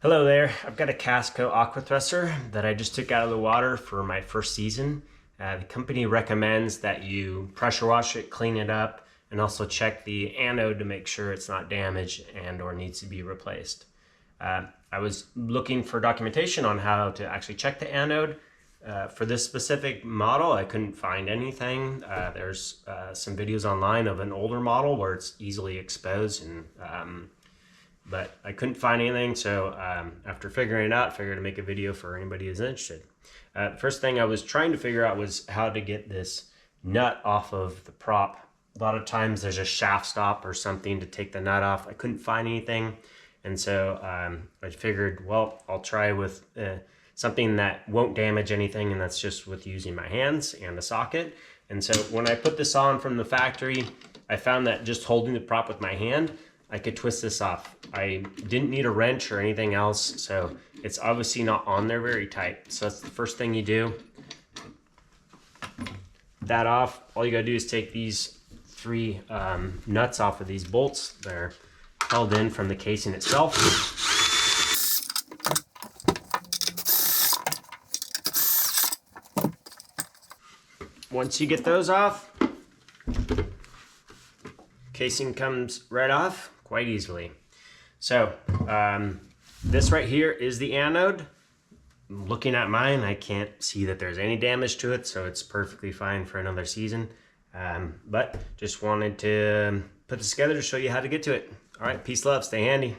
Hello there, I've got a Casco AquaThruster that I just took out of the water for my first season. The company recommends that you pressure wash it, clean it up, and also check the anode to make sure it's not damaged and or needs to be replaced. I was looking for documentation on how to actually check the anode. For this specific model, I couldn't find anything. There's some videos online of an older model where it's easily exposed, but I couldn't find anything, so after figuring it out, I figured to make a video for anybody who's interested. The first thing I was trying to figure out was how to get this nut off of the prop. A lot of times there's a shaft stop or something to take the nut off. I couldn't find anything, and so I figured, well, I'll try with something that won't damage anything, and that's just with using my hands and a socket. And so when I put this on from the factory, I found that just holding the prop with my hand, I could twist this off. I didn't need a wrench or anything else, so it's obviously not on there very tight. So that's the first thing you do. That off, all you gotta do is take these three nuts off of these bolts. They're held in from the casing itself. Once you get those off, casing comes right off quite easily. So this right here is the anode. Looking at mine, I can't see that there's any damage to it, so it's perfectly fine for another season. But just wanted to put this together to show you how to get to it. All right, peace, love, stay handy.